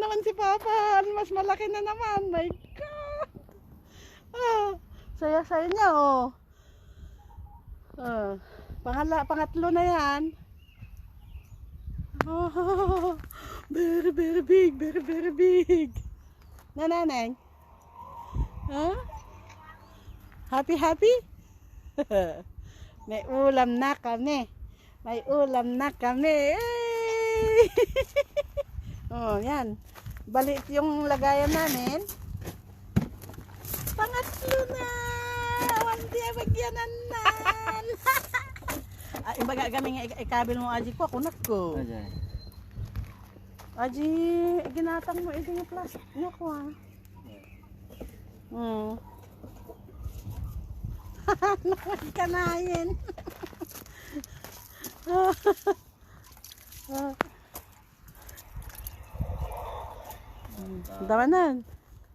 naman si Papa. Mas malaki na naman. My God. Ah, saya-saya niya, oh. Ah, pangatlo na yan. Oh, very, very big. Very, very big. Nananay? Huh? Happy, happy? May ulam na kami. May ulam na kami. Hey! Oh, yan. Balik yung lagayan namin. Pangatlo na. Wandi bagyanan na. Imbaga kami nga ikabil mo aji ko kunat ko. Aji ginatang mo ito yung plastic niya ko ah. Naman kanayin. Damanan.